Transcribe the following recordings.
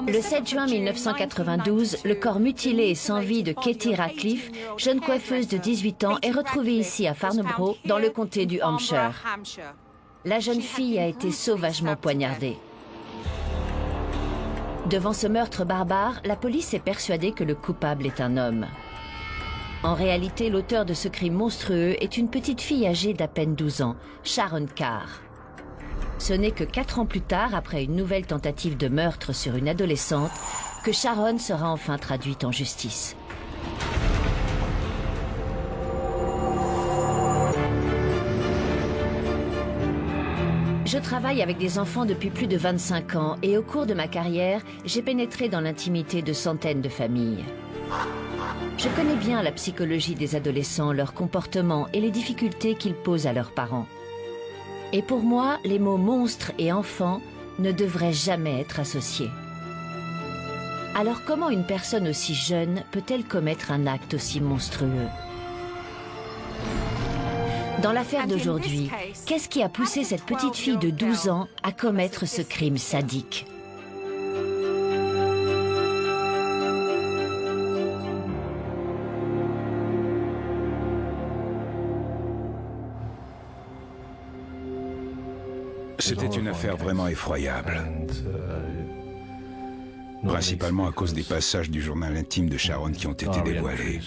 Le 7 juin 1992, le corps mutilé et sans vie de Katie Radcliffe, jeune coiffeuse de 18 ans, est retrouvé ici à Farnborough, dans le comté du Hampshire. La jeune fille a été sauvagement poignardée. Devant ce meurtre barbare, la police est persuadée que le coupable est un homme. En réalité, l'auteur de ce crime monstrueux est une petite fille âgée d'à peine 12 ans, Sharon Carr. Ce n'est que 4 ans plus tard, après une nouvelle tentative de meurtre sur une adolescente, que Sharon sera enfin traduite en justice. Je travaille avec des enfants depuis plus de 25 ans et au cours de ma carrière, j'ai pénétré dans l'intimité de centaines de familles. Je connais bien la psychologie des adolescents, leur comportement et les difficultés qu'ils posent à leurs parents. Et pour moi, les mots monstre et enfant ne devraient jamais être associés. Alors comment une personne aussi jeune peut-elle commettre un acte aussi monstrueux? Dans l'affaire d'aujourd'hui, qu'est-ce qui a poussé cette petite fille de 12 ans à commettre ce crime sadique? C'était une affaire vraiment effroyable, principalement à cause des passages du journal intime de Sharon qui ont été dévoilés.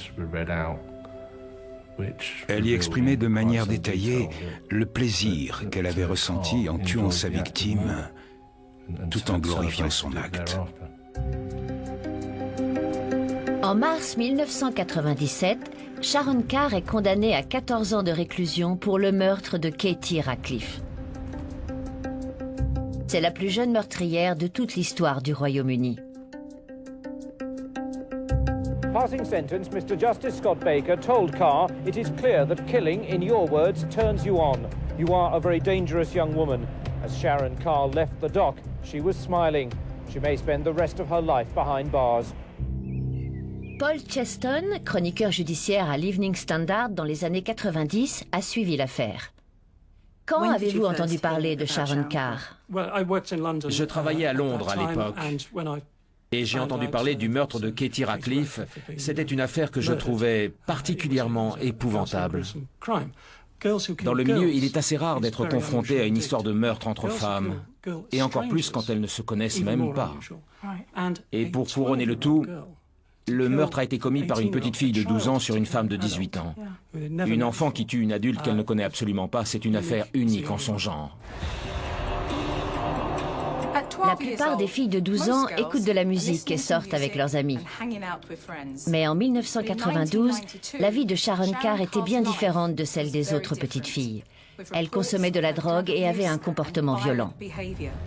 Elle y exprimait de manière détaillée le plaisir qu'elle avait ressenti en tuant sa victime, tout en glorifiant son acte. En mars 1997, Sharon Carr est condamnée à 14 ans de réclusion pour le meurtre de Katie Radcliffe. C'est la plus jeune meurtrière de toute l'histoire du Royaume-Uni. Passing sentence, Mr. Justice Scott Baker told Carr, "It is clear that killing, in your words, turns you on. You are a very dangerous young woman." As Sharon Carr left the dock, she was smiling. She may spend the rest of her life behind bars. Paul Cheston, chroniqueur judiciaire à l'Evening Standard dans les années 90, a suivi l'affaire. Quand avez-vous entendu parler de Sharon Carr? Je travaillais à Londres à l'époque. Et j'ai entendu parler du meurtre de Katie Radcliffe. C'était une affaire que je trouvais particulièrement épouvantable. Dans le milieu, il est assez rare d'être confronté à une histoire de meurtre entre femmes, et encore plus quand elles ne se connaissent même pas. Et pour couronner le tout, le meurtre a été commis par une petite fille de 12 ans sur une femme de 18 ans. Une enfant qui tue une adulte qu'elle ne connaît absolument pas, c'est une affaire unique en son genre. La plupart des filles de 12 ans écoutent de la musique et sortent avec leurs amis. Mais en 1992, la vie de Sharon Carr était bien différente de celle des autres petites filles. Elle consommait de la drogue et avait un comportement violent.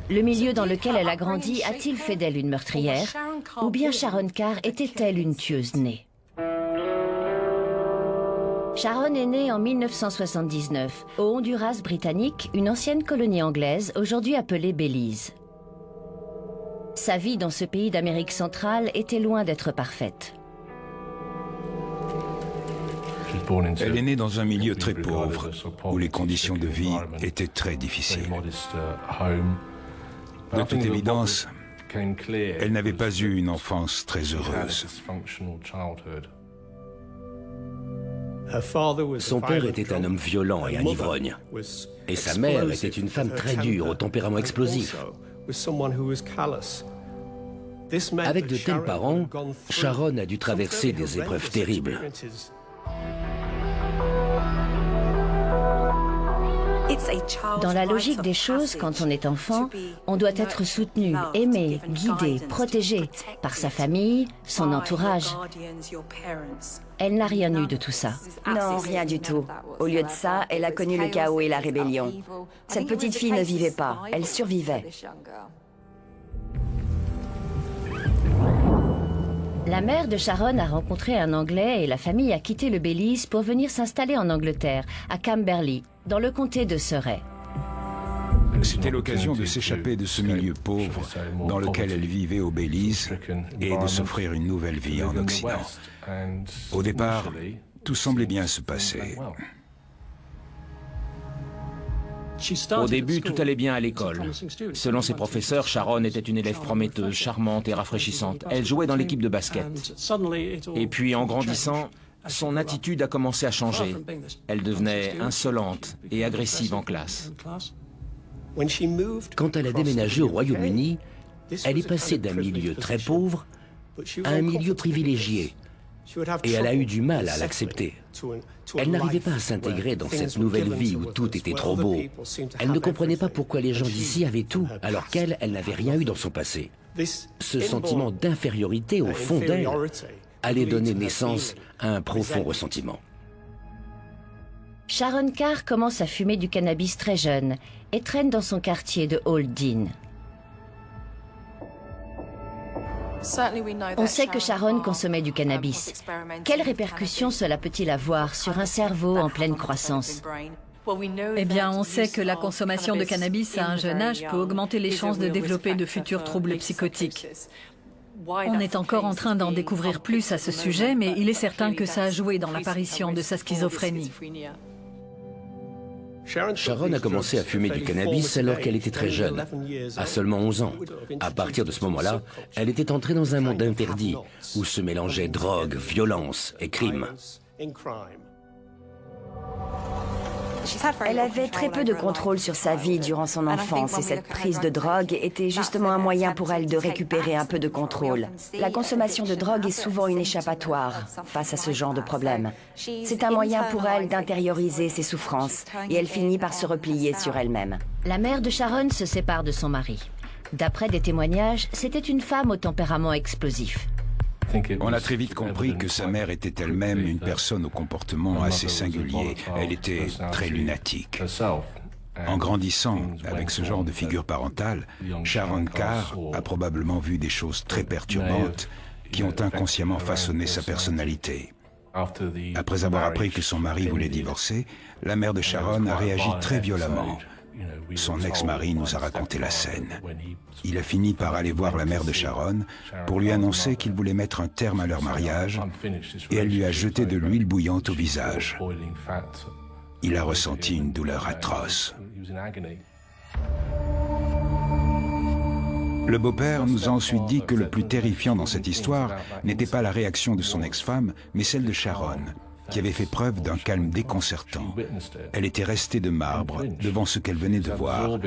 Le milieu dans lequel elle a grandi a-t-il fait d'elle une meurtrière? Ou bien Sharon Carr était-elle une tueuse née? Sharon est née en 1979, au Honduras britannique, une ancienne colonie anglaise, aujourd'hui appelée Belize. Sa vie dans ce pays d'Amérique centrale était loin d'être parfaite. Elle est née dans un milieu très pauvre, où les conditions de vie étaient très difficiles. De toute évidence, elle n'avait pas eu une enfance très heureuse. Son père était un homme violent et un ivrogne. Et sa mère était une femme très dure, au tempérament explosif. Avec de tels parents, Sharon a dû traverser des épreuves terribles. Dans la logique des choses, quand on est enfant, on doit être soutenu, aimé, guidé, protégé par sa famille, son entourage. Elle n'a rien eu de tout ça. Non, rien du tout. Au lieu de ça, elle a connu le chaos et la rébellion. Cette petite fille ne vivait pas, elle survivait. La mère de Sharon a rencontré un Anglais et la famille a quitté le Belize pour venir s'installer en Angleterre, à Camberley, dans le comté de Surrey. C'était l'occasion de s'échapper de ce milieu pauvre dans lequel elle vivait au Belize et de s'offrir une nouvelle vie en Occident. Au départ, tout semblait bien se passer. Au début, tout allait bien à l'école. Selon ses professeurs, Sharon était une élève prometteuse, charmante et rafraîchissante. Elle jouait dans l'équipe de basket. Et puis, en grandissant, son attitude a commencé à changer. Elle devenait insolente et agressive en classe. Quand elle a déménagé au Royaume-Uni, elle est passée d'un milieu très pauvre à un milieu privilégié. Et elle a eu du mal à l'accepter. Elle n'arrivait pas à s'intégrer dans cette nouvelle vie où tout était trop beau. Elle ne comprenait pas pourquoi les gens d'ici avaient tout, alors qu'elle, elle n'avait rien eu dans son passé. Ce sentiment d'infériorité au fond d'elle allait donner naissance à un profond ressentiment. Sharon Carr commence à fumer du cannabis très jeune et traîne dans son quartier de Old Dean. On sait que Sharon consommait du cannabis. Quelles répercussions cela peut-il avoir sur un cerveau en pleine croissance? Eh bien, on sait que la consommation de cannabis à un jeune âge peut augmenter les chances de développer de futurs troubles psychotiques. On est encore en train d'en découvrir plus à ce sujet, mais il est certain que ça a joué dans l'apparition de sa schizophrénie. Sharon a commencé à fumer du cannabis alors qu'elle était très jeune, à seulement 11 ans. À partir de ce moment-là, elle était entrée dans un monde interdit où se mélangeaient drogue, violence et crime. Elle avait très peu de contrôle sur sa vie durant son enfance et cette prise de drogue était justement un moyen pour elle de récupérer un peu de contrôle. La consommation de drogue est souvent une échappatoire face à ce genre de problème. C'est un moyen pour elle d'intérioriser ses souffrances et elle finit par se replier sur elle-même. La mère de Sharon se sépare de son mari. D'après des témoignages, c'était une femme au tempérament explosif. On a très vite compris que sa mère était elle-même une personne au comportement assez singulier. Elle était très lunatique. En grandissant avec ce genre de figure parentale, Sharon Carr a probablement vu des choses très perturbantes qui ont inconsciemment façonné sa personnalité. Après avoir appris que son mari voulait divorcer, la mère de Sharon a réagi très violemment. Son ex-mari nous a raconté la scène. Il a fini par aller voir la mère de Sharon pour lui annoncer qu'il voulait mettre un terme à leur mariage et elle lui a jeté de l'huile bouillante au visage. Il a ressenti une douleur atroce. Le beau-père nous a ensuite dit que le plus terrifiant dans cette histoire n'était pas la réaction de son ex-femme, mais celle de Sharon, qui avait fait preuve d'un calme déconcertant. Elle était restée de marbre devant ce qu'elle venait de voir.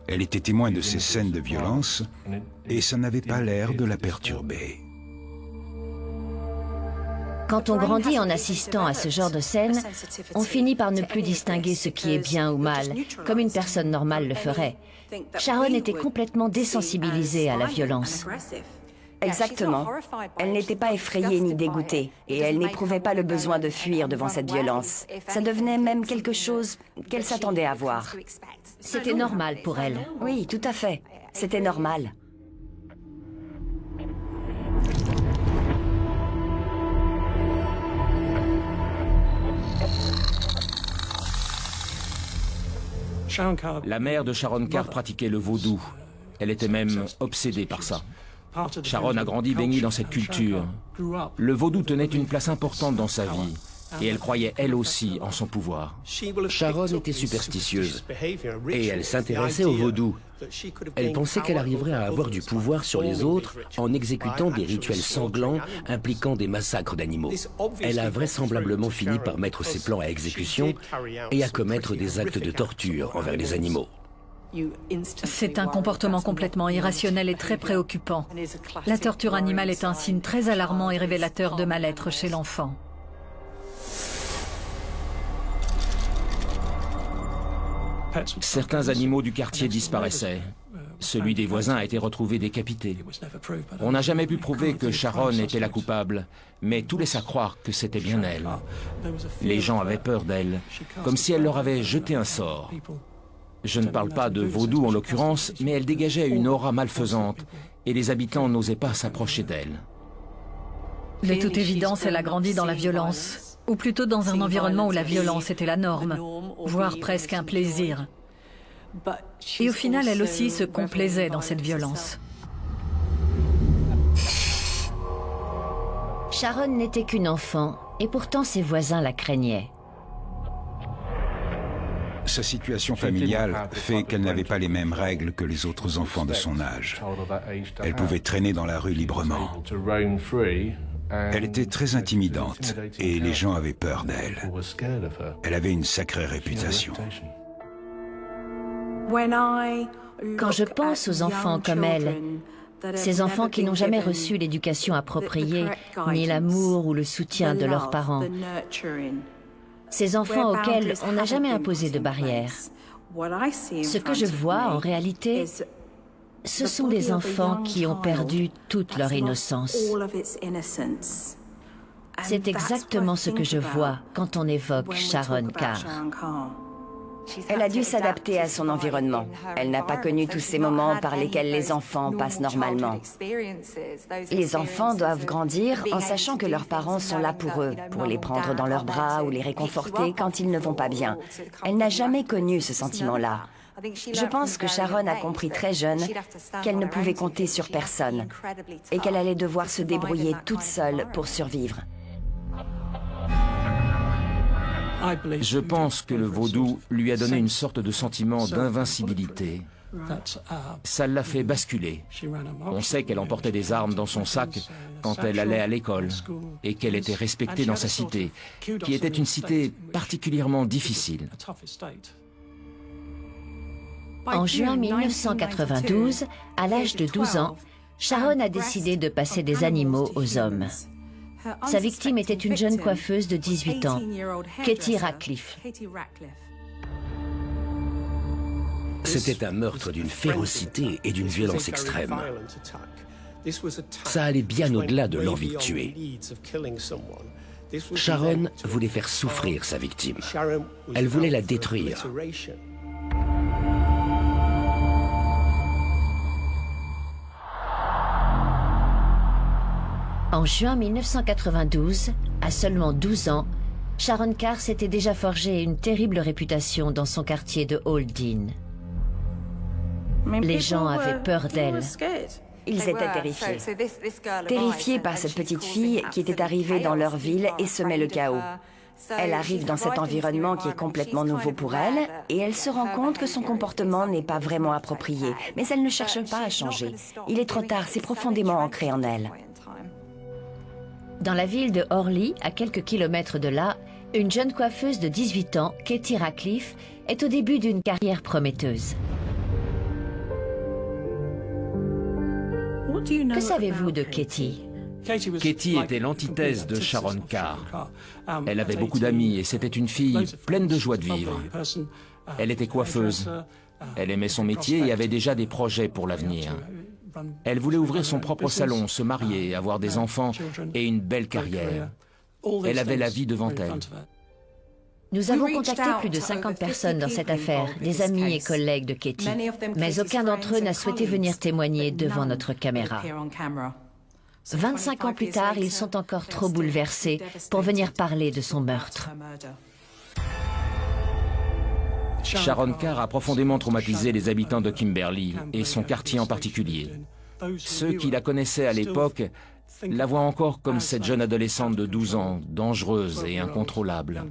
Elle était témoin de ces scènes de violence et ça n'avait pas l'air de la perturber. Quand on grandit en assistant à ce genre de scène, on finit par ne plus distinguer ce qui est bien ou mal, comme une personne normale le ferait. Sharon était complètement désensibilisée à la violence. Exactement. Elle n'était pas effrayée ni dégoûtée, et elle n'éprouvait pas le besoin de fuir devant cette violence. Ça devenait même quelque chose qu'elle s'attendait à voir. C'était normal pour elle. Oui, tout à fait. C'était normal. La mère de Sharon Carr pratiquait le vaudou. Elle était même obsédée par ça. Sharon a grandi baignée dans cette culture. Le vaudou tenait une place importante dans sa vie et elle croyait elle aussi en son pouvoir. Sharon était superstitieuse et elle s'intéressait au vaudou. Elle pensait qu'elle arriverait à avoir du pouvoir sur les autres en exécutant des rituels sanglants impliquant des massacres d'animaux. Elle a vraisemblablement fini par mettre ses plans à exécution et à commettre des actes de torture envers les animaux. C'est un comportement complètement irrationnel et très préoccupant. La torture animale est un signe très alarmant et révélateur de mal-être chez l'enfant. Certains animaux du quartier disparaissaient. Celui des voisins a été retrouvé décapité. On n'a jamais pu prouver que Sharon était la coupable, mais tout laisse à croire que c'était bien elle. Les gens avaient peur d'elle, comme si elle leur avait jeté un sort. Je ne parle pas de vaudou en l'occurrence, mais elle dégageait une aura malfaisante et les habitants n'osaient pas s'approcher d'elle. De toute évidence, elle a grandi dans la violence, ou plutôt dans un environnement où la violence était la norme, voire presque un plaisir. Et au final, elle aussi se complaisait dans cette violence. Sharon n'était qu'une enfant et pourtant ses voisins la craignaient. Sa situation familiale fait qu'elle n'avait pas les mêmes règles que les autres enfants de son âge. Elle pouvait traîner dans la rue librement. Elle était très intimidante et les gens avaient peur d'elle. Elle avait une sacrée réputation. Quand je pense aux enfants comme elle, ces enfants qui n'ont jamais reçu l'éducation appropriée, ni l'amour ou le soutien de leurs parents, ces enfants auxquels on n'a jamais imposé de barrières, ce que je vois en réalité, ce sont des enfants qui ont perdu toute leur innocence. C'est exactement ce que je vois quand on évoque Sharon Carr. Elle a dû s'adapter à son environnement. Elle n'a pas connu tous ces moments par lesquels les enfants passent normalement. Les enfants doivent grandir en sachant que leurs parents sont là pour eux, pour les prendre dans leurs bras ou les réconforter quand ils ne vont pas bien. Elle n'a jamais connu ce sentiment-là. Je pense que Sharon a compris très jeune qu'elle ne pouvait compter sur personne et qu'elle allait devoir se débrouiller toute seule pour survivre. Je pense que le vaudou lui a donné une sorte de sentiment d'invincibilité. Ça l'a fait basculer. On sait qu'elle emportait des armes dans son sac quand elle allait à l'école et qu'elle était respectée dans sa cité, qui était une cité particulièrement difficile. En juin 1992, à l'âge de 12 ans, Sharon a décidé de passer des animaux aux hommes. Sa victime était une jeune coiffeuse de 18 ans, Katie Ratcliffe. C'était un meurtre d'une férocité et d'une violence extrême. Ça allait bien au-delà de l'envie de tuer. Sharon voulait faire souffrir sa victime. Elle voulait la détruire. En juin 1992, à seulement 12 ans, Sharon Carr s'était déjà forgé une terrible réputation dans son quartier de Old Dean. Les gens avaient peur d'elle. Ils étaient terrifiés. Terrifiés par cette petite fille qui était arrivée dans leur ville et semait le chaos. Elle arrive dans cet environnement qui est complètement nouveau pour elle et elle se rend compte que son comportement n'est pas vraiment approprié. Mais elle ne cherche pas à changer. Il est trop tard, c'est profondément ancré en elle. Dans la ville de Horley, à quelques kilomètres de là, une jeune coiffeuse de 18 ans, Katie Ratcliffe, est au début d'une carrière prometteuse. Que savez-vous de Katie? Katie était l'antithèse de Sharon Carr. Elle avait beaucoup d'amis et c'était une fille pleine de joie de vivre. Elle était coiffeuse. Elle aimait son métier et avait déjà des projets pour l'avenir. Elle voulait ouvrir son propre salon, se marier, avoir des enfants et une belle carrière. Elle avait la vie devant elle. Nous avons contacté plus de 50 personnes dans cette affaire, des amis et collègues de Katie, mais aucun d'entre eux n'a souhaité venir témoigner devant notre caméra. 25 ans plus tard, ils sont encore trop bouleversés pour venir parler de son meurtre. Sharon Carr a profondément traumatisé les habitants de Kimberley et son quartier en particulier. Ceux qui la connaissaient à l'époque la voient encore comme cette jeune adolescente de 12 ans, dangereuse et incontrôlable.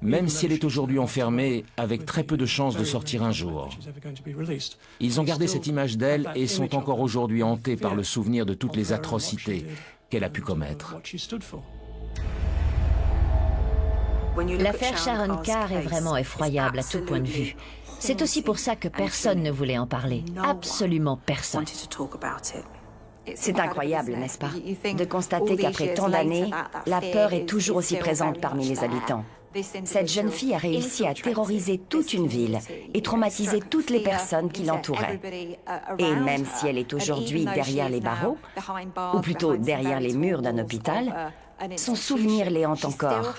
Même si elle est aujourd'hui enfermée, avec très peu de chances de sortir un jour. Ils ont gardé cette image d'elle et sont encore aujourd'hui hantés par le souvenir de toutes les atrocités qu'elle a pu commettre. L'affaire Sharon Carr est vraiment effroyable à tout point de vue. C'est aussi pour ça que personne ne voulait en parler. Absolument personne. C'est incroyable, n'est-ce pas, de constater qu'après tant d'années, la peur est toujours aussi présente parmi les habitants. Cette jeune fille a réussi à terroriser toute une ville et traumatiser toutes les personnes qui l'entouraient. Et même si elle est aujourd'hui derrière les barreaux, ou plutôt derrière les murs d'un hôpital, son souvenir les hante encore.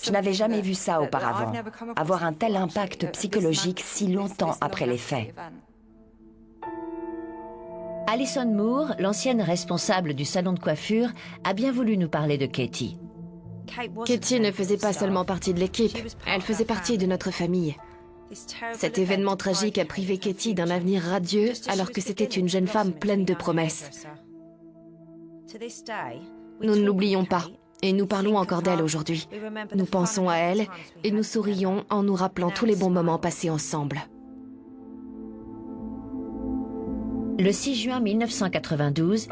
Je n'avais jamais vu ça auparavant, avoir un tel impact psychologique si longtemps après les faits. Alison Moore, l'ancienne responsable du salon de coiffure, a bien voulu nous parler de Katie. Katie ne faisait pas seulement partie de l'équipe, elle faisait partie de notre famille. Cet événement tragique a privé Katie d'un avenir radieux alors que c'était une jeune femme pleine de promesses. Nous ne l'oublions pas. Et nous parlons encore d'elle aujourd'hui. Nous pensons à elle et nous sourions en nous rappelant tous les bons moments passés ensemble. Le 6 juin 1992,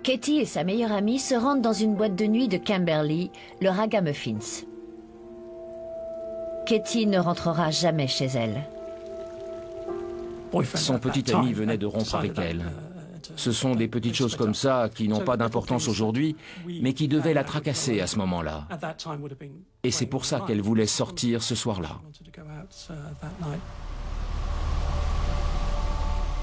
Katie et sa meilleure amie se rendent dans une boîte de nuit de Camberley, le Ragamuffins. Katie ne rentrera jamais chez elle. Son petit ami venait de rompre avec elle. Ce sont des petites choses comme ça qui n'ont pas d'importance aujourd'hui, mais qui devaient la tracasser à ce moment-là. Et c'est pour ça qu'elle voulait sortir ce soir-là.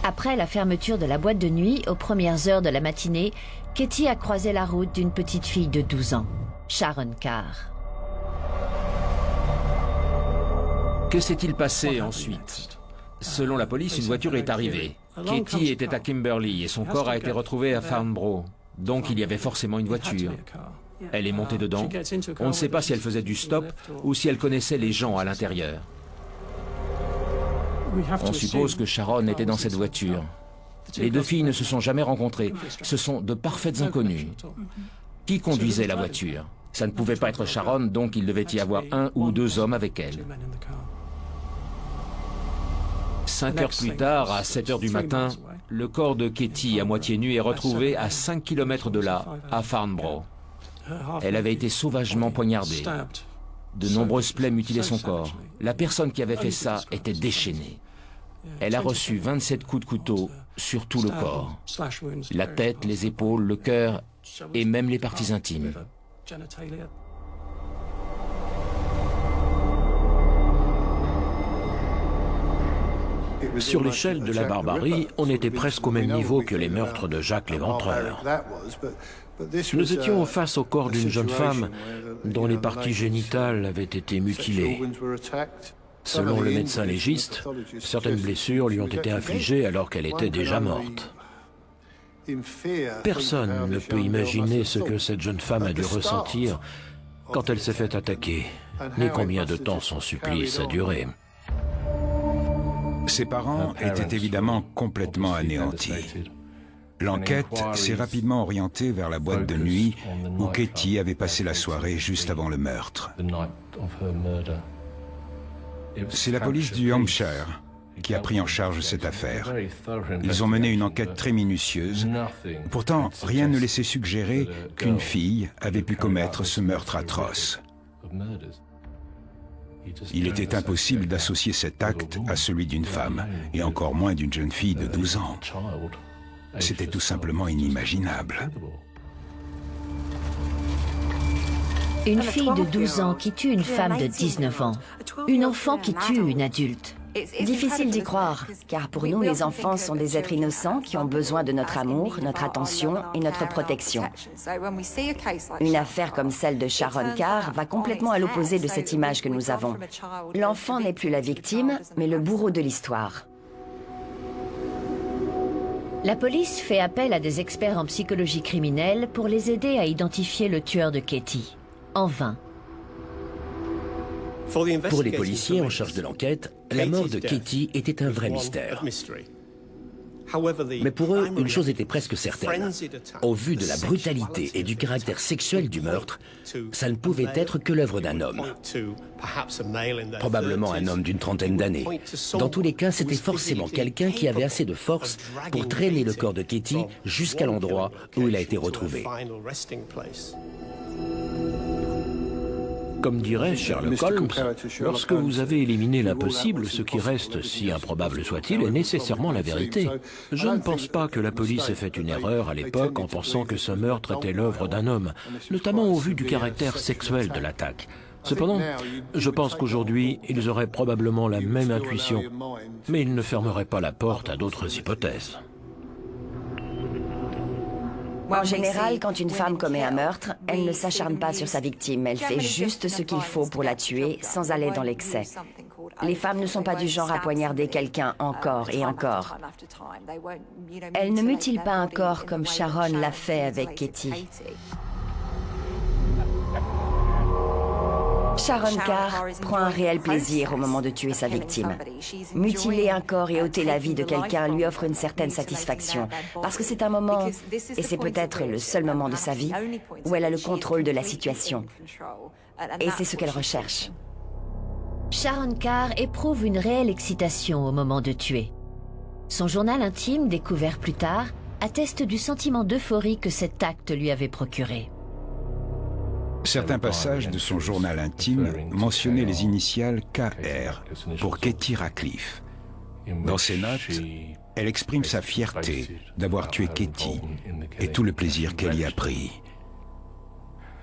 Après la fermeture de la boîte de nuit, aux premières heures de la matinée, Katie a croisé la route d'une petite fille de 12 ans, Sharon Carr. Que s'est-il passé ensuite? Selon la police, une voiture est arrivée. Katie était à Kimberley et son corps a été retrouvé à Farnborough. Donc il y avait forcément une voiture. Elle est montée dedans. On ne sait pas si elle faisait du stop ou si elle connaissait les gens à l'intérieur. On suppose que Sharon était dans cette voiture. Les deux filles ne se sont jamais rencontrées. Ce sont de parfaites inconnues. Qui conduisait la voiture? Ça ne pouvait pas être Sharon, donc il devait y avoir un ou deux hommes avec elle. 5 heures plus tard, à 7 heures du matin, le corps de Katie, à moitié nu, est retrouvé à 5 km de là, à Farnborough. Elle avait été sauvagement poignardée. De nombreuses plaies mutilaient son corps. La personne qui avait fait ça était déchaînée. Elle a reçu 27 coups de couteau sur tout le corps. La tête, les épaules, le cœur et même les parties intimes. Sur l'échelle de la barbarie, on était presque au même niveau que les meurtres de Jacques l'Éventreur. Nous étions face au corps d'une jeune femme dont les parties génitales avaient été mutilées. Selon le médecin légiste, certaines blessures lui ont été infligées alors qu'elle était déjà morte. Personne ne peut imaginer ce que cette jeune femme a dû ressentir quand elle s'est fait attaquer, ni combien de temps son supplice a duré. Ses parents étaient évidemment complètement anéantis. L'enquête s'est rapidement orientée vers la boîte de nuit où Katie avait passé la soirée juste avant le meurtre. C'est la police du Hampshire qui a pris en charge cette affaire. Ils ont mené une enquête très minutieuse. Pourtant, rien ne laissait suggérer qu'une fille avait pu commettre ce meurtre atroce. Il était impossible d'associer cet acte à celui d'une femme, et encore moins d'une jeune fille de 12 ans. C'était tout simplement inimaginable. Une fille de 12 ans qui tue une femme de 19 ans. Une enfant qui tue une adulte. Difficile d'y croire, car pour nous, les enfants sont des êtres innocents qui ont besoin de notre amour, notre attention et notre protection. Une affaire comme celle de Sharon Carr va complètement à l'opposé de cette image que nous avons. L'enfant n'est plus la victime, mais le bourreau de l'histoire. La police fait appel à des experts en psychologie criminelle pour les aider à identifier le tueur de Katie. En vain. Pour les policiers en charge de l'enquête, la mort de Katie était un vrai mystère. Mais pour eux, une chose était presque certaine. Au vu de la brutalité et du caractère sexuel du meurtre, ça ne pouvait être que l'œuvre d'un homme. Probablement un homme d'une trentaine d'années. Dans tous les cas, c'était forcément quelqu'un qui avait assez de force pour traîner le corps de Katie jusqu'à l'endroit où il a été retrouvé. Comme dirait Sherlock Holmes, lorsque vous avez éliminé l'impossible, ce qui reste, si improbable soit-il, est nécessairement la vérité. Je ne pense pas que la police ait fait une erreur à l'époque en pensant que ce meurtre était l'œuvre d'un homme, notamment au vu du caractère sexuel de l'attaque. Cependant, je pense qu'aujourd'hui, ils auraient probablement la même intuition, mais ils ne fermeraient pas la porte à d'autres hypothèses. En général, quand une femme commet un meurtre, elle ne s'acharne pas sur sa victime. Elle fait juste ce qu'il faut pour la tuer, sans aller dans l'excès. Les femmes ne sont pas du genre à poignarder quelqu'un encore et encore. Elles ne mutilent pas un corps comme Sharon l'a fait avec Katie. Sharon Carr prend un réel plaisir au moment de tuer sa victime. Mutiler un corps et ôter la vie de quelqu'un lui offre une certaine satisfaction, parce que c'est un moment, et c'est peut-être le seul moment de sa vie, où elle a le contrôle de la situation. Et c'est ce qu'elle recherche. Sharon Carr éprouve une réelle excitation au moment de tuer. Son journal intime, découvert plus tard, atteste du sentiment d'euphorie que cet acte lui avait procuré. Certains passages de son journal intime mentionnaient les initiales KR pour Katie Radcliffe. Dans ses notes, elle exprime sa fierté d'avoir tué Katie et tout le plaisir qu'elle y a pris.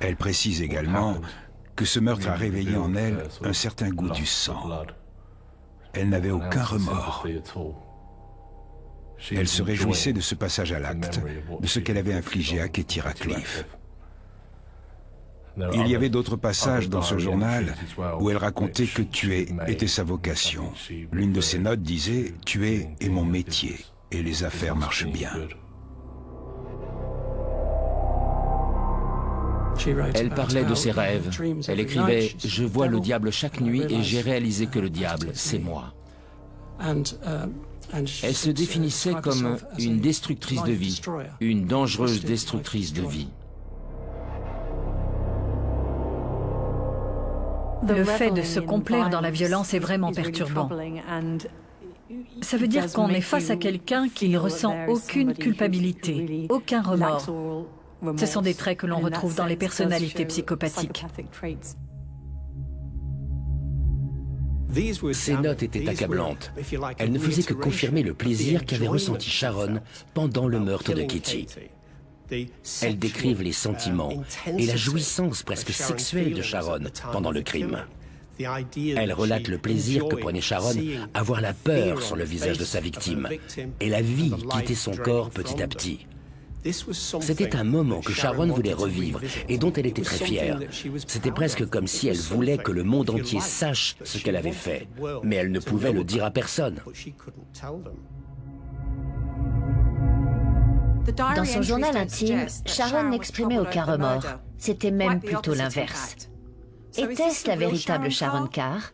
Elle précise également que ce meurtre a réveillé en elle un certain goût du sang. Elle n'avait aucun remords. Elle se réjouissait de ce passage à l'acte, de ce qu'elle avait infligé à Katie Radcliffe. Il y avait d'autres passages dans ce journal où elle racontait que tuer était sa vocation. L'une de ses notes disait « Tuer est mon métier et les affaires marchent bien ». Elle parlait de ses rêves. Elle écrivait « Je vois le diable chaque nuit et j'ai réalisé que le diable, c'est moi ». Elle se définissait comme une destructrice de vie, une dangereuse destructrice de vie. Le fait de se complaire dans la violence est vraiment perturbant. Ça veut dire qu'on est face à quelqu'un qui ne ressent aucune culpabilité, aucun remords. Ce sont des traits que l'on retrouve dans les personnalités psychopathiques. Ces notes étaient accablantes. Elles ne faisaient que confirmer le plaisir qu'avait ressenti Sharon pendant le meurtre de Katie. Elles décrivent les sentiments et la jouissance presque sexuelle de Sharon pendant le crime. Elles relatent le plaisir que prenait Sharon à voir la peur sur le visage de sa victime et la vie quitter son corps petit à petit. C'était un moment que Sharon voulait revivre et dont elle était très fière. C'était presque comme si elle voulait que le monde entier sache ce qu'elle avait fait, mais elle ne pouvait le dire à personne. Dans son journal intime, Sharon n'exprimait aucun remords. C'était même plutôt l'inverse. Était-ce la véritable Sharon Carr,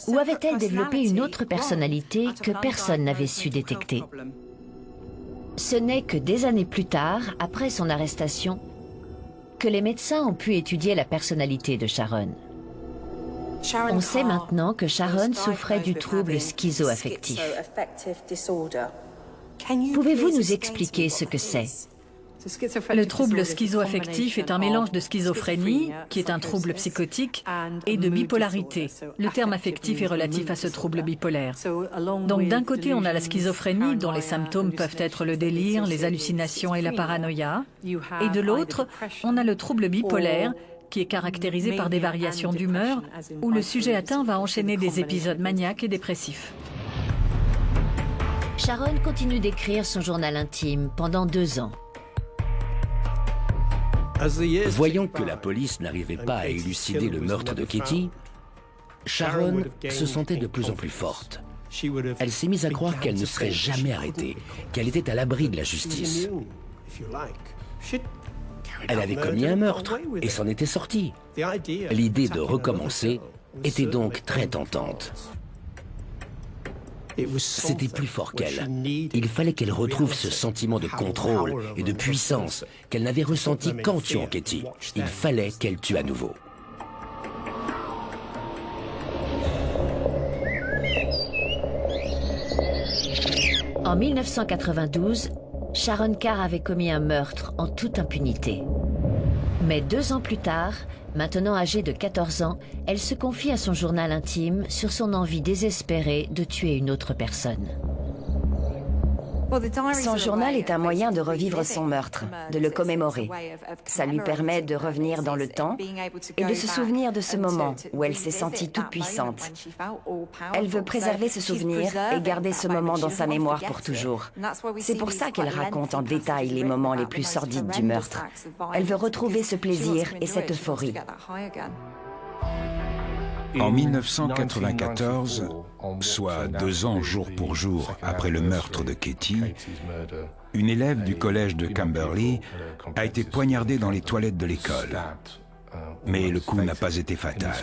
ou avait-elle développé une autre personnalité que personne n'avait su détecter? Ce n'est que des années plus tard, après son arrestation, que les médecins ont pu étudier la personnalité de Sharon. On sait maintenant que Sharon souffrait du trouble schizoaffectif. Pouvez-vous nous expliquer ce que c'est? Le trouble schizoaffectif est un mélange de schizophrénie, qui est un trouble psychotique, et de bipolarité. Le terme affectif est relatif à ce trouble bipolaire. Donc d'un côté, on a la schizophrénie, dont les symptômes peuvent être le délire, les hallucinations et la paranoïa. Et de l'autre, on a le trouble bipolaire, qui est caractérisé par des variations d'humeur, où le sujet atteint va enchaîner des épisodes maniaques et dépressifs. Sharon continue d'écrire son journal intime pendant 2 ans. Voyant que la police n'arrivait pas à élucider le meurtre de Katie, Sharon se sentait de plus en plus forte. Elle s'est mise à croire qu'elle ne serait jamais arrêtée, qu'elle était à l'abri de la justice. Elle avait commis un meurtre et s'en était sortie. L'idée de recommencer était donc très tentante. C'était plus fort qu'elle. Il fallait qu'elle retrouve ce sentiment de contrôle et de puissance qu'elle n'avait ressenti qu'en tuant Katie. Il fallait qu'elle tue à nouveau. En 1992, Sharon Carr avait commis un meurtre en toute impunité. Mais 2 ans plus tard, maintenant âgée de 14 ans, elle se confie à son journal intime sur son envie désespérée de tuer une autre personne. Son journal est un moyen de revivre son meurtre, de le commémorer. Ça lui permet de revenir dans le temps et de se souvenir de ce moment où elle s'est sentie toute puissante. Elle veut préserver ce souvenir et garder ce moment dans sa mémoire pour toujours. C'est pour ça qu'elle raconte en détail les moments les plus sordides du meurtre. Elle veut retrouver ce plaisir et cette euphorie. En 1994, soit 2 ans jour pour jour après le meurtre de Katie, une élève du collège de Camberley a été poignardée dans les toilettes de l'école. Mais le coup n'a pas été fatal.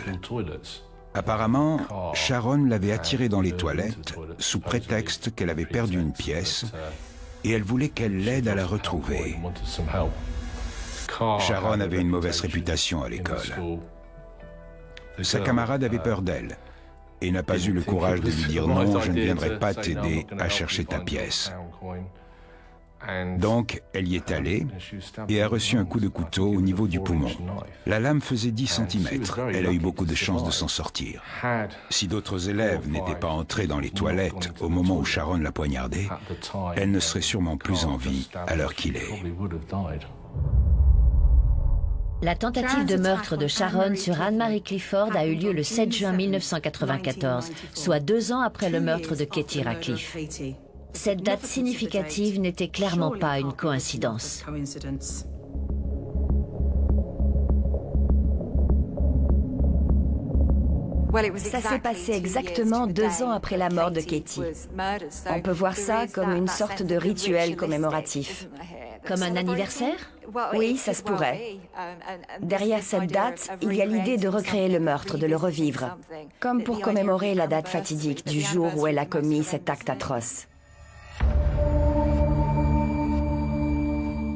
Apparemment, Sharon l'avait attirée dans les toilettes sous prétexte qu'elle avait perdu une pièce et elle voulait qu'elle l'aide à la retrouver. Sharon avait une mauvaise réputation à l'école. Sa camarade avait peur d'elle et n'a pas eu le courage de lui dire « Non, je ne viendrai pas t'aider à chercher ta pièce ». Donc, elle y est allée et a reçu un coup de couteau au niveau du poumon. La lame faisait 10 cm. Elle a eu beaucoup de chance de s'en sortir. Si d'autres élèves n'étaient pas entrés dans les toilettes au moment où Sharon l'a poignardée, elle ne serait sûrement plus en vie à l'heure qu'il est. La tentative de meurtre de Sharon sur Anne-Marie Clifford a eu lieu le 7 juin 1994, soit 2 ans après le meurtre de Katie Radcliffe. Cette date significative n'était clairement pas une coïncidence. Ça s'est passé exactement 2 ans après la mort de Katie. On peut voir ça comme une sorte de rituel commémoratif. Comme un anniversaire? Oui, ça se pourrait. Derrière cette date, il y a l'idée de recréer le meurtre, de le revivre, comme pour commémorer la date fatidique du jour où elle a commis cet acte atroce.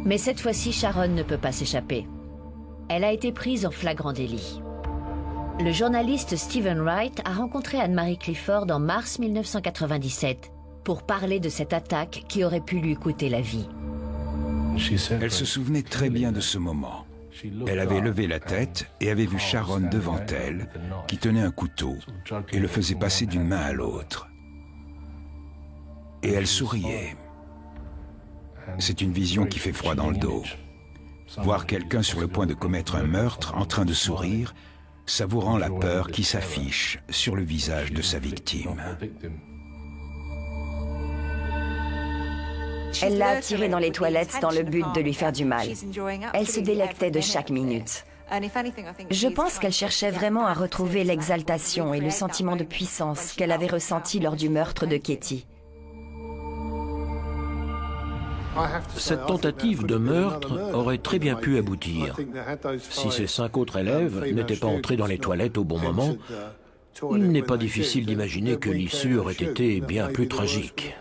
Mais cette fois-ci, Sharon ne peut pas s'échapper. Elle a été prise en flagrant délit. Le journaliste Stephen Wright a rencontré Anne-Marie Clifford en mars 1997 pour parler de cette attaque qui aurait pu lui coûter la vie. Elle se souvenait très bien de ce moment. Elle avait levé la tête et avait vu Sharon devant elle, qui tenait un couteau et le faisait passer d'une main à l'autre. Et elle souriait. C'est une vision qui fait froid dans le dos. Voir quelqu'un sur le point de commettre un meurtre en train de sourire, savourant la peur qui s'affiche sur le visage de sa victime. Elle l'a attiré dans les toilettes dans le but de lui faire du mal. Elle se délectait de chaque minute. Je pense qu'elle cherchait vraiment à retrouver l'exaltation et le sentiment de puissance qu'elle avait ressenti lors du meurtre de Katie. Cette tentative de meurtre aurait très bien pu aboutir. Si ces 5 autres élèves n'étaient pas entrés dans les toilettes au bon moment, il n'est pas difficile d'imaginer que l'issue aurait été bien plus tragique.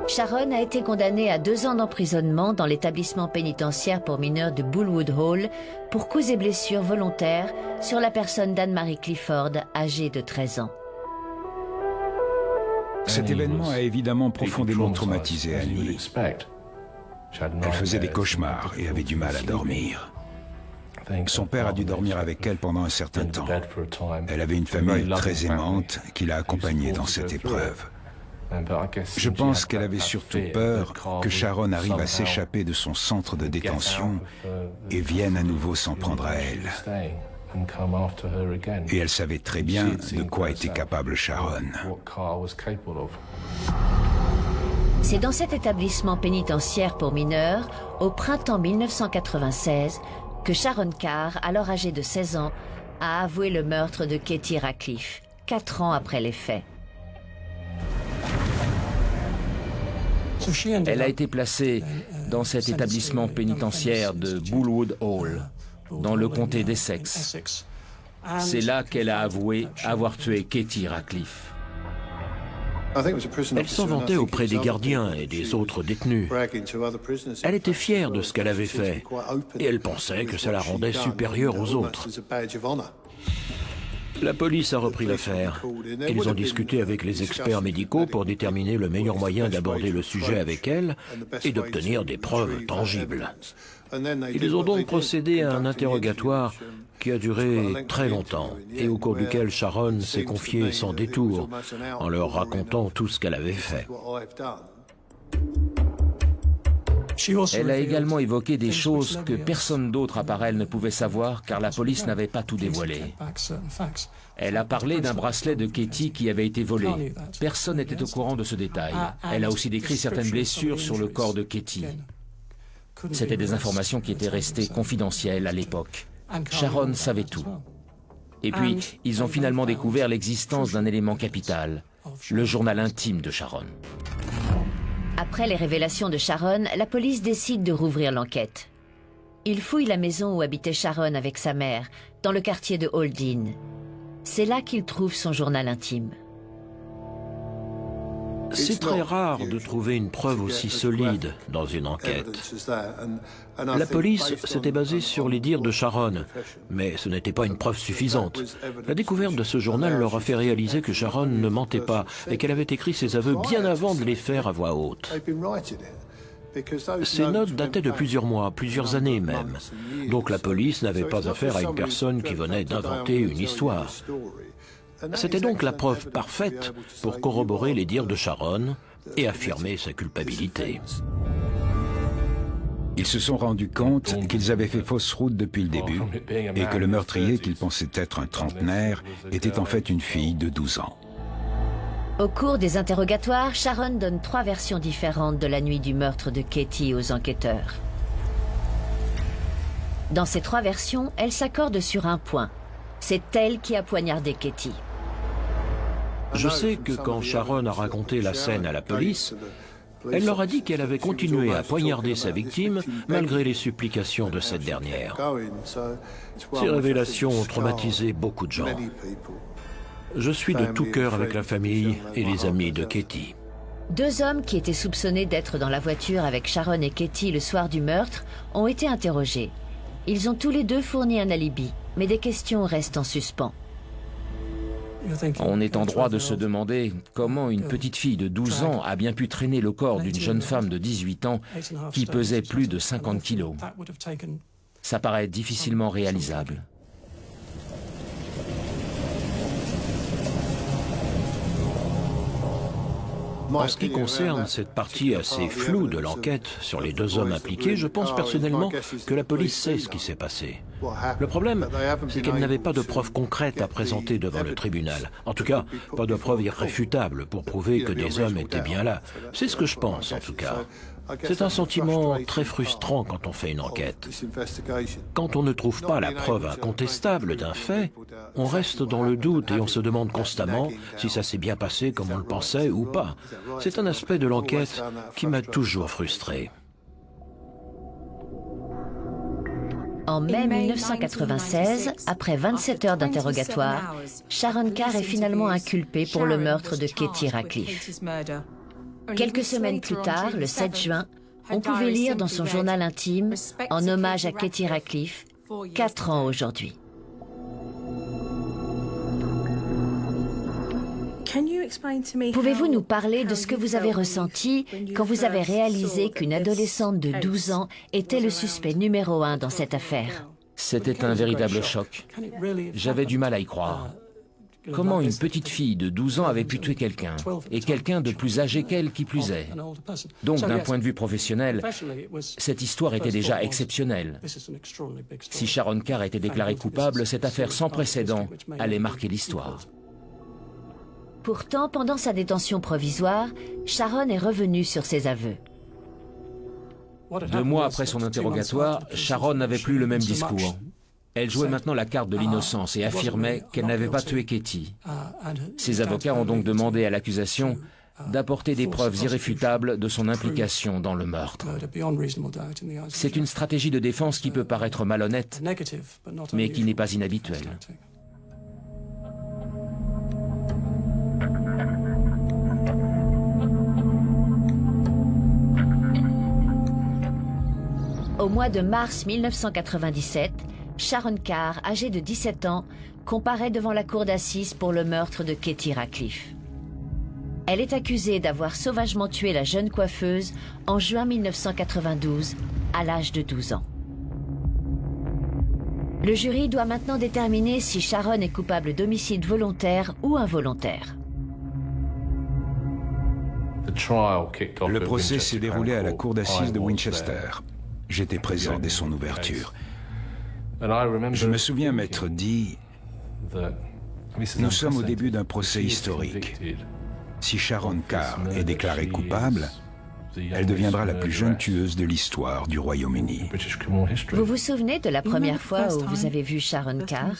Sharon a été condamnée à 2 ans d'emprisonnement dans l'établissement pénitentiaire pour mineurs de Bullwood Hall pour coups et blessures volontaires sur la personne d'Anne-Marie Clifford, âgée de 13 ans. Cet événement a évidemment profondément traumatisé Annie. Elle faisait des cauchemars et avait du mal à dormir. Son père a dû dormir avec elle pendant un certain temps. Elle avait une famille très aimante qui l'a accompagnée dans cette épreuve. Je pense qu'elle avait surtout peur que Sharon arrive à s'échapper de son centre de détention et vienne à nouveau s'en prendre à elle. Et elle savait très bien de quoi était capable Sharon. C'est dans cet établissement pénitentiaire pour mineurs, au printemps 1996, que Sharon Carr, alors âgée de 16 ans, a avoué le meurtre de Katie Radcliffe, 4 ans après les faits. Elle a été placée dans cet établissement pénitentiaire de Bullwood Hall, dans le comté d'Essex. C'est là qu'elle a avoué avoir tué Katie Radcliffe. Elle s'en vantait auprès des gardiens et des autres détenus. Elle était fière de ce qu'elle avait fait et elle pensait que ça la rendait supérieure aux autres. La police a repris l'affaire. Ils ont discuté avec les experts médicaux pour déterminer le meilleur moyen d'aborder le sujet avec elle et d'obtenir des preuves tangibles. Ils ont donc procédé à un interrogatoire qui a duré très longtemps et au cours duquel Sharon s'est confiée sans détour en leur racontant tout ce qu'elle avait fait. Elle a également évoqué des choses que personne d'autre à part elle ne pouvait savoir car la police n'avait pas tout dévoilé. Elle a parlé d'un bracelet de Katie qui avait été volé. Personne n'était au courant de ce détail. Elle a aussi décrit certaines blessures sur le corps de Katie. C'était des informations qui étaient restées confidentielles à l'époque. Sharon savait tout. Et puis, ils ont finalement découvert l'existence d'un élément capital, le journal intime de Sharon. Après les révélations de Sharon, la police décide de rouvrir l'enquête. Il fouille la maison où habitait Sharon avec sa mère, dans le quartier de Aldin. C'est là qu'il trouve son journal intime. C'est très rare de trouver une preuve aussi solide dans une enquête. La police s'était basée sur les dires de Sharon, mais ce n'était pas une preuve suffisante. La découverte de ce journal leur a fait réaliser que Sharon ne mentait pas et qu'elle avait écrit ses aveux bien avant de les faire à voix haute. Ces notes dataient de plusieurs mois, plusieurs années même. Donc la police n'avait pas affaire à une personne qui venait d'inventer une histoire. C'était donc la preuve parfaite pour corroborer les dires de Sharon et affirmer sa culpabilité. Ils se sont rendus compte qu'ils avaient fait fausse route depuis le début et que le meurtrier qu'ils pensaient être un trentenaire était en fait une fille de 12 ans. Au cours des interrogatoires, Sharon donne 3 versions différentes de la nuit du meurtre de Katie aux enquêteurs. Dans ces 3 versions, elle s'accorde sur un point. C'est elle qui a poignardé Katie. Je sais que quand Sharon a raconté la scène à la police, elle leur a dit qu'elle avait continué à poignarder sa victime malgré les supplications de cette dernière. Ces révélations ont traumatisé beaucoup de gens. Je suis de tout cœur avec la famille et les amis de Katie. 2 hommes qui étaient soupçonnés d'être dans la voiture avec Sharon et Katie le soir du meurtre ont été interrogés. Ils ont tous les 2 fourni un alibi, mais des questions restent en suspens. On est en droit de se demander comment une petite fille de 12 ans a bien pu traîner le corps d'une jeune femme de 18 ans qui pesait plus de 50 kilos. Ça paraît difficilement réalisable. En ce qui concerne cette partie assez floue de l'enquête sur les 2 hommes impliqués, je pense personnellement que la police sait ce qui s'est passé. Le problème, c'est qu'elle n'avait pas de preuves concrètes à présenter devant le tribunal. En tout cas, pas de preuves irréfutables pour prouver que des hommes étaient bien là. C'est ce que je pense, en tout cas. C'est un sentiment très frustrant quand on fait une enquête. Quand on ne trouve pas la preuve incontestable d'un fait, on reste dans le doute et on se demande constamment si ça s'est bien passé comme on le pensait ou pas. C'est un aspect de l'enquête qui m'a toujours frustré. En mai 1996, après 27 heures d'interrogatoire, Sharon Carr est finalement inculpée pour le meurtre de Katie Radcliffe. Quelques semaines plus tard, le 7 juin, on pouvait lire dans son journal intime, en hommage à Katie Radcliffe, 4 ans aujourd'hui. Pouvez-vous nous parler de ce que vous avez ressenti quand vous avez réalisé qu'une adolescente de 12 ans était le suspect numéro 1 dans cette affaire? C'était un véritable choc. J'avais du mal à y croire. Comment une petite fille de 12 ans avait pu tuer quelqu'un, et quelqu'un de plus âgé qu'elle qui plus est. Donc, d'un point de vue professionnel, cette histoire était déjà exceptionnelle. Si Sharon Carr était déclarée coupable, cette affaire sans précédent allait marquer l'histoire. Pourtant, pendant sa détention provisoire, Sharon est revenue sur ses aveux. 2 mois après son interrogatoire, Sharon n'avait plus le même discours. Elle jouait maintenant la carte de l'innocence et affirmait qu'elle n'avait pas tué Katie. Ses avocats ont donc demandé à l'accusation d'apporter des preuves irréfutables de son implication dans le meurtre. C'est une stratégie de défense qui peut paraître malhonnête, mais qui n'est pas inhabituelle. Au mois de mars 1997, Sharon Carr, âgée de 17 ans, comparaît devant la cour d'assises pour le meurtre de Katie Radcliffe. Elle est accusée d'avoir sauvagement tué la jeune coiffeuse en juin 1992, à l'âge de 12 ans. Le jury doit maintenant déterminer si Sharon est coupable d'homicide volontaire ou involontaire. Le procès s'est déroulé à la cour d'assises de Winchester. J'étais présent dès son ouverture. Je me souviens m'être dit, nous sommes au début d'un procès historique. Si Sharon Carr est déclarée coupable, Elle deviendra la plus jeune tueuse de l'histoire du Royaume-Uni. Vous vous souvenez de la première fois où vous avez vu Sharon Carr?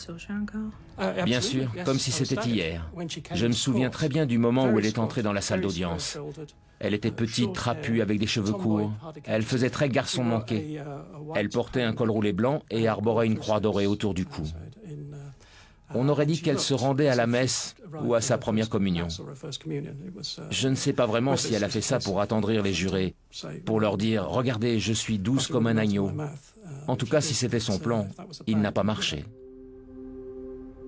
Bien sûr, comme si c'était hier. Je me souviens très bien du moment où elle est entrée dans la salle d'audience. Elle était petite, trapue, avec des cheveux courts. Elle faisait très garçon manqué. Elle portait un col roulé blanc et arborait une croix dorée autour du cou. On aurait dit qu'elle se rendait à la messe ou à sa première communion. Je ne sais pas vraiment si elle a fait ça pour attendrir les jurés, pour leur dire « Regardez, je suis douce comme un agneau ». En tout cas, si c'était son plan, il n'a pas marché.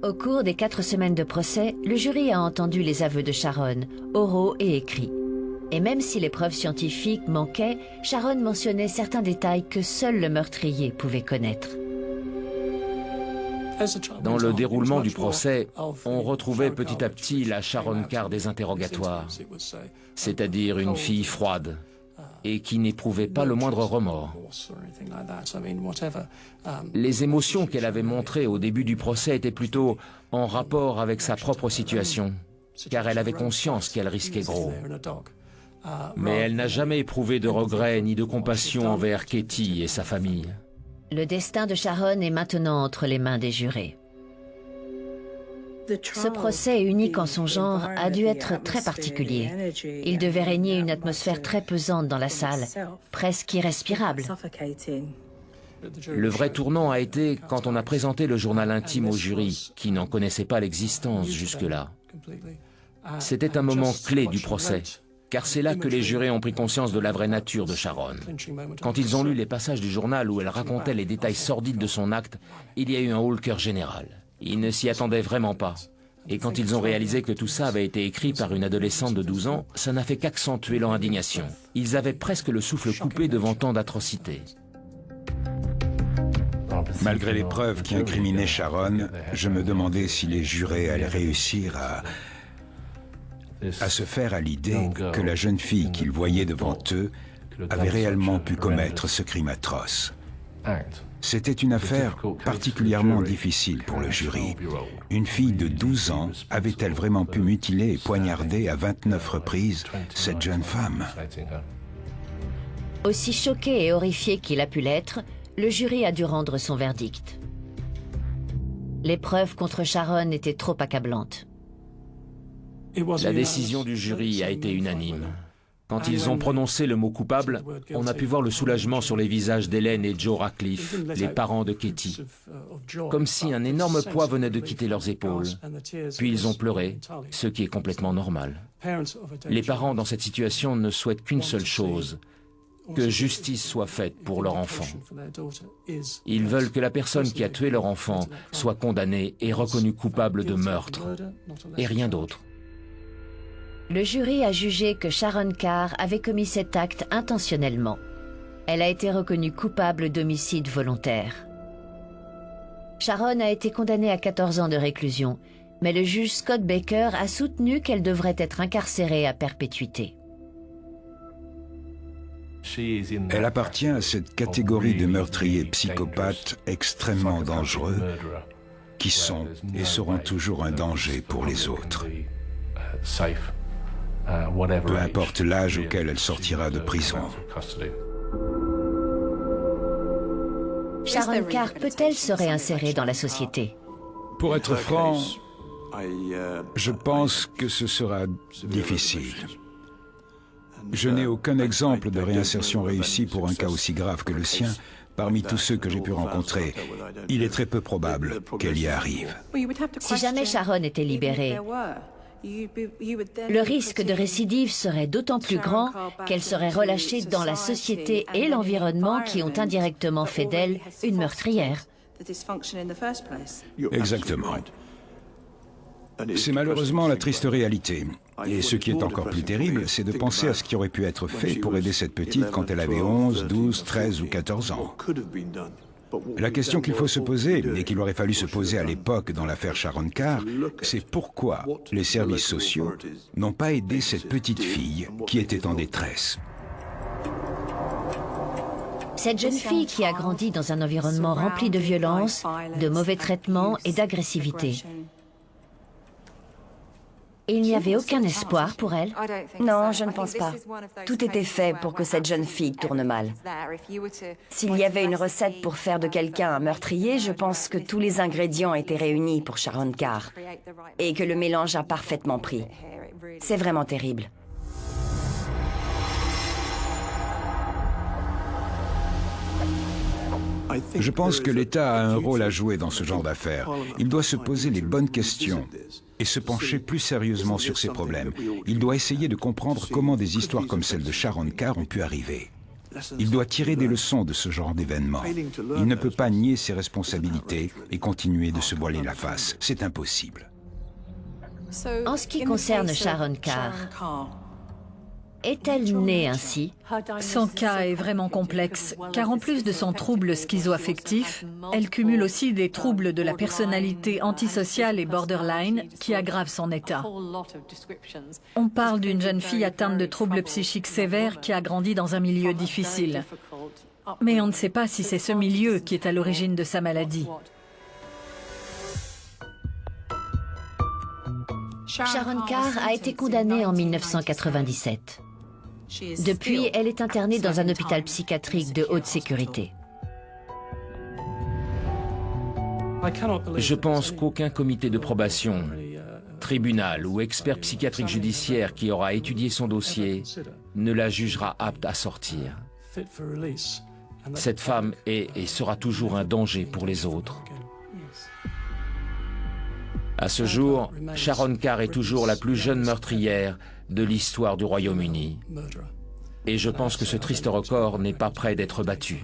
Au cours des 4 semaines de procès, le jury a entendu les aveux de Sharon, oraux et écrits. Et même si les preuves scientifiques manquaient, Sharon mentionnait certains détails que seul le meurtrier pouvait connaître. Dans le déroulement du procès, on retrouvait petit à petit la Sharon Carr des interrogatoires, c'est-à-dire une fille froide et qui n'éprouvait pas le moindre remords. Les émotions qu'elle avait montrées au début du procès étaient plutôt en rapport avec sa propre situation, car elle avait conscience qu'elle risquait gros. Mais elle n'a jamais éprouvé de regret ni de compassion envers Katie et sa famille. Le destin de Sharon est maintenant entre les mains des jurés. Ce procès unique en son genre a dû être très particulier. Il devait régner une atmosphère très pesante dans la salle, presque irrespirable. Le vrai tournant a été quand on a présenté le journal intime au jury, qui n'en connaissait pas l'existence jusque-là. C'était un moment clé du procès, car c'est là que les jurés ont pris conscience de la vraie nature de Sharon. Quand ils ont lu les passages du journal où elle racontait les détails sordides de son acte, il y a eu un haut-le-cœur général. Ils ne s'y attendaient vraiment pas. Et quand ils ont réalisé que tout ça avait été écrit par une adolescente de 12 ans, ça n'a fait qu'accentuer leur indignation. Ils avaient presque le souffle coupé devant tant d'atrocités. Malgré les preuves qui incriminaient Sharon, je me demandais si les jurés allaient réussir à se faire à l'idée que la jeune fille qu'ils voyaient devant eux avait réellement pu commettre ce crime atroce. C'était une affaire particulièrement difficile pour le jury. Une fille de 12 ans avait-elle vraiment pu mutiler et poignarder à 29 reprises cette jeune femme? Aussi choqué et horrifié qu'il a pu l'être, le jury a dû rendre son verdict. Les preuves contre Sharon étaient trop accablantes. La décision du jury a été unanime. Quand ils ont prononcé le mot coupable, on a pu voir le soulagement sur les visages d'Hélène et Joe Ratcliffe, les parents de Katie. Comme si un énorme poids venait de quitter leurs épaules. Puis ils ont pleuré, ce qui est complètement normal. Les parents dans cette situation ne souhaitent qu'une seule chose, que justice soit faite pour leur enfant. Ils veulent que la personne qui a tué leur enfant soit condamnée et reconnue coupable de meurtre, et rien d'autre. Le jury a jugé que Sharon Carr avait commis cet acte intentionnellement. Elle a été reconnue coupable d'homicide volontaire. Sharon a été condamnée à 14 ans de réclusion, mais le juge Scott Baker a soutenu qu'elle devrait être incarcérée à perpétuité. Elle appartient à cette catégorie de meurtriers psychopathes extrêmement dangereux qui sont et seront toujours un danger pour les autres. Peu importe l'âge auquel elle sortira de prison. Sharon Carr peut-elle se réinsérer dans la société? Pour être franc, je pense que ce sera difficile. Je n'ai aucun exemple de réinsertion réussie pour un cas aussi grave que le sien. Parmi tous ceux que j'ai pu rencontrer, il est très peu probable qu'elle y arrive. Si jamais Sharon était libérée, le risque de récidive serait d'autant plus grand qu'elle serait relâchée dans la société et l'environnement qui ont indirectement fait d'elle une meurtrière. Exactement. C'est malheureusement la triste réalité. Et ce qui est encore plus terrible, c'est de penser à ce qui aurait pu être fait pour aider cette petite quand elle avait 11, 12, 13 ou 14 ans. La question qu'il faut se poser, et qu'il aurait fallu se poser à l'époque dans l'affaire Sharon Carr, c'est pourquoi les services sociaux n'ont pas aidé cette petite fille qui était en détresse. Cette jeune fille qui a grandi dans un environnement rempli de violence, de mauvais traitements et d'agressivité. Et il n'y avait aucun espoir pour elle? Non, je ne pense pas. Tout était fait pour que cette jeune fille tourne mal. S'il y avait une recette pour faire de quelqu'un un meurtrier, je pense que tous les ingrédients étaient réunis pour Sharon Carr et que le mélange a parfaitement pris. C'est vraiment terrible. Je pense que l'État a un rôle à jouer dans ce genre d'affaires. Il doit se poser les bonnes questions et se pencher plus sérieusement sur ces problèmes. Il doit essayer de comprendre comment des histoires comme celle de Sharon Carr ont pu arriver. Il doit tirer des leçons de ce genre d'événements. Il ne peut pas nier ses responsabilités et continuer de se voiler la face. C'est impossible. En ce qui concerne Sharon Carr, est-elle née ainsi? Son cas est vraiment complexe, car en plus de son trouble schizoaffectif, elle cumule aussi des troubles de la personnalité antisociale et borderline qui aggravent son état. On parle d'une jeune fille atteinte de troubles psychiques sévères qui a grandi dans un milieu difficile. Mais on ne sait pas si c'est ce milieu qui est à l'origine de sa maladie. Sharon Carr a été condamnée en 1997. Depuis, elle est internée dans un hôpital psychiatrique de haute sécurité. Je pense qu'aucun comité de probation, tribunal ou expert psychiatrique judiciaire qui aura étudié son dossier ne la jugera apte à sortir. Cette femme est et sera toujours un danger pour les autres. À ce jour, Sharon Carr est toujours la plus jeune meurtrière de l'histoire du Royaume-Uni. Et je pense que ce triste record n'est pas près d'être battu.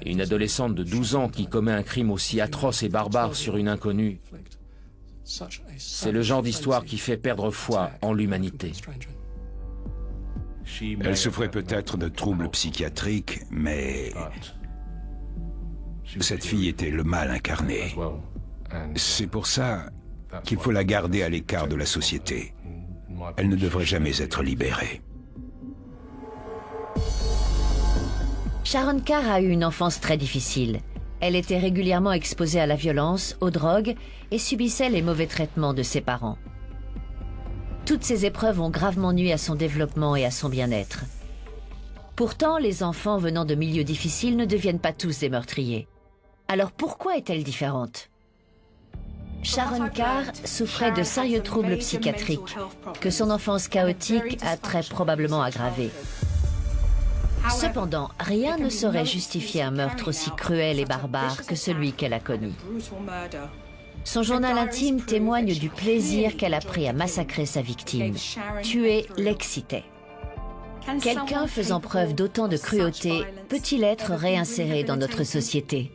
Une adolescente de 12 ans qui commet un crime aussi atroce et barbare sur une inconnue, c'est le genre d'histoire qui fait perdre foi en l'humanité. Elle souffrait peut-être de troubles psychiatriques, mais cette fille était le mal incarné. C'est pour ça qu'il faut la garder à l'écart de la société. Elle ne devrait jamais être libérée. Sharon Carr a eu une enfance très difficile. Elle était régulièrement exposée à la violence, aux drogues et subissait les mauvais traitements de ses parents. Toutes ces épreuves ont gravement nui à son développement et à son bien-être. Pourtant, les enfants venant de milieux difficiles ne deviennent pas tous des meurtriers. Alors pourquoi est-elle différente? Sharon Carr souffrait de sérieux troubles psychiatriques que son enfance chaotique a très probablement aggravés. Cependant, rien ne saurait justifier un meurtre aussi cruel et barbare que celui qu'elle a connu. Son journal intime témoigne du plaisir qu'elle a pris à massacrer sa victime. Tuer l'excitait. Quelqu'un faisant preuve d'autant de cruauté peut-il être réinséré dans notre société?